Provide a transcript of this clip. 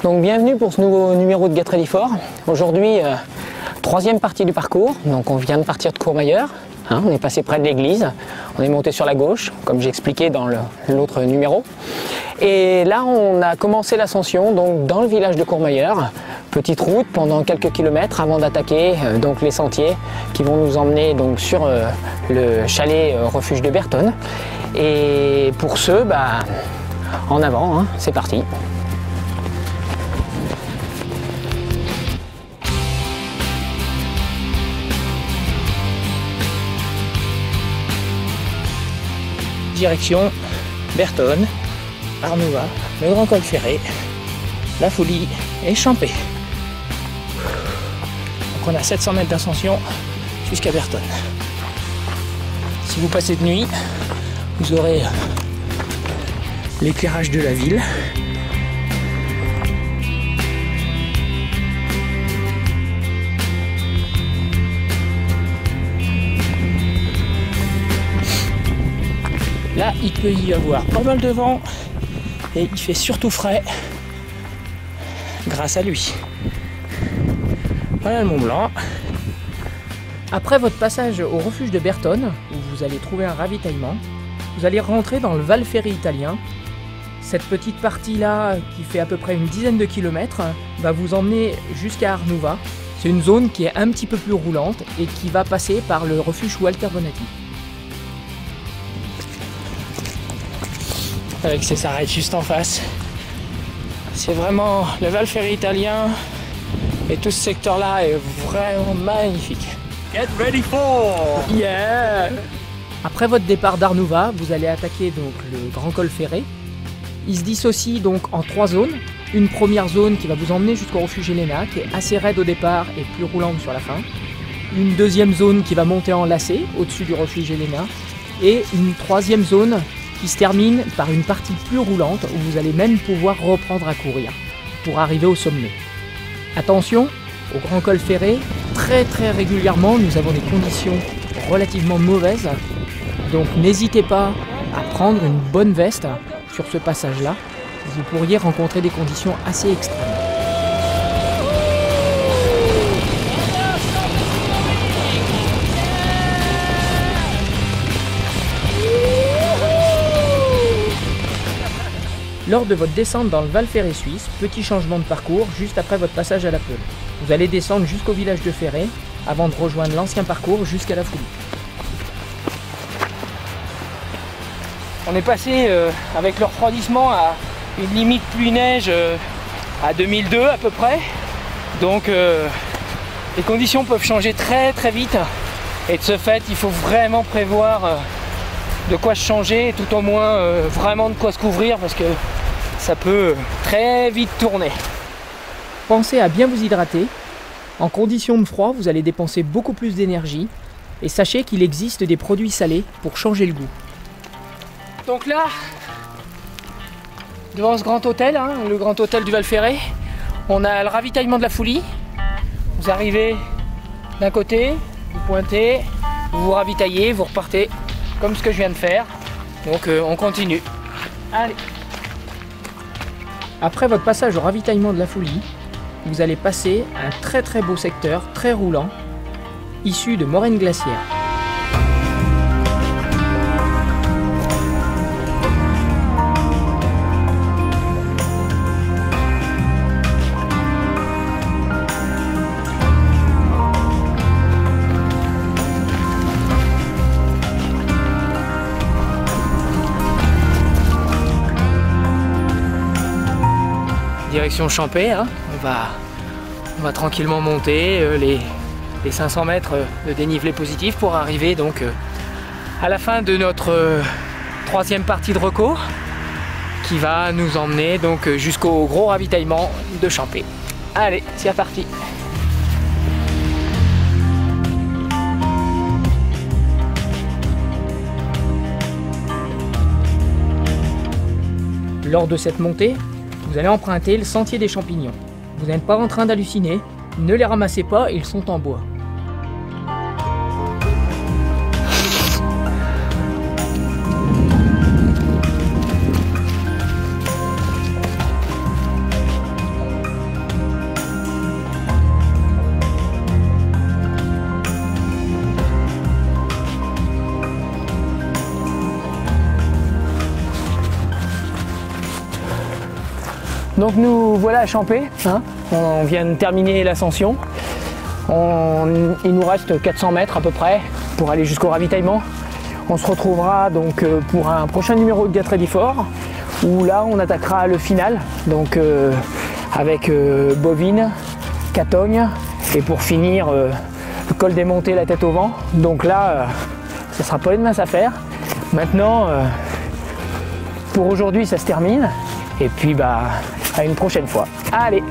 Donc bienvenue pour ce nouveau numéro de Get Ready For. Aujourd'hui, troisième partie du parcours. Donc on vient de partir de Courmayeur. On est passé près de l'église. On est monté sur la gauche, comme j'expliquais dans l'autre numéro. Et là, on a commencé l'ascension donc dans le village de Courmayeur. Petite route pendant quelques kilomètres avant d'attaquer donc les sentiers qui vont nous emmener donc sur le chalet refuge de Bertonne. Et pour ce, en avant, c'est parti. Direction Bertonne, Arnoua, le Grand Col Ferré, La Foulie et Champé. Donc on a 700 mètres d'ascension jusqu'à Bertonne. Si vous passez de nuit, vous aurez l'éclairage de la ville. Là, il peut y avoir pas mal de vent et il fait surtout frais grâce à lui. Voilà le Mont Blanc. Après votre passage au refuge de Bertonne, où vous allez trouver un ravitaillement, vous allez rentrer dans le Val Ferré italien. Cette petite partie-là, qui fait à peu près une dizaine de kilomètres, va vous emmener jusqu'à Arnouva. C'est une zone qui est un petit peu plus roulante et qui va passer par le refuge Walter Bonatti. Avec ses s'arrête juste en face. C'est vraiment le Val Ferré italien et tout ce secteur-là est vraiment magnifique. Get ready for! Yeah! Après votre départ d'Arnouva, vous allez attaquer donc le Grand Col Ferré. Il se dissocie donc en 3 zones. Une première zone qui va vous emmener jusqu'au refuge Helena, qui est assez raide au départ et plus roulante sur la fin. Une deuxième zone qui va monter en lacet au-dessus du refuge Helena. Et une troisième zone qui se termine par une partie plus roulante où vous allez même pouvoir reprendre à courir pour arriver au sommet. Attention, au Grand Col Ferré, très régulièrement, nous avons des conditions relativement mauvaises. Donc n'hésitez pas à prendre une bonne veste sur ce passage-là. Vous pourriez rencontrer des conditions assez extrêmes. Lors de votre descente dans le Val Ferré suisse, petit changement de parcours juste après votre passage à la Peule. Vous allez descendre jusqu'au village de Ferré avant de rejoindre l'ancien parcours jusqu'à la Foulie. On est passé avec le refroidissement à une limite pluie-neige à 2002 à peu près. Donc les conditions peuvent changer très vite. Et de ce fait, il faut vraiment prévoir de quoi se changer et tout au moins vraiment de quoi se couvrir parce que ça peut très vite tourner. Pensez à bien vous hydrater. En conditions de froid, vous allez dépenser beaucoup plus d'énergie et sachez qu'il existe des produits salés pour changer le goût. Donc là, devant ce grand hôtel, le grand hôtel du Val Ferré, on a le ravitaillement de la Foulie. Vous arrivez d'un côté, vous pointez, vous vous ravitaillez, vous repartez comme ce que je viens de faire. Donc on continue. Allez. Après votre passage au ravitaillement de la Foulie, vous allez passer un très beau secteur, très roulant, issu de moraines glaciaires. Direction Champé, on va tranquillement monter les 500 mètres de dénivelé positif pour arriver donc à la fin de notre troisième partie de recours qui va nous emmener donc jusqu'au gros ravitaillement de Champé. Allez, c'est reparti. Lors de cette montée, vous allez emprunter le sentier des champignons. Vous n'êtes pas en train d'halluciner, ne les ramassez pas, ils sont en bois. Donc nous voilà à Champé, hein. On vient de terminer l'ascension. Il nous reste 400 mètres à peu près pour aller jusqu'au ravitaillement. On se retrouvera donc pour un prochain numéro de Get Ready For, où là on attaquera le final, donc avec Bovine, Catogne, et pour finir le col des Montées, la tête au vent. Donc là ça sera pas une mince affaire. Maintenant pour aujourd'hui ça se termine, et puis bah à une prochaine fois. Allez!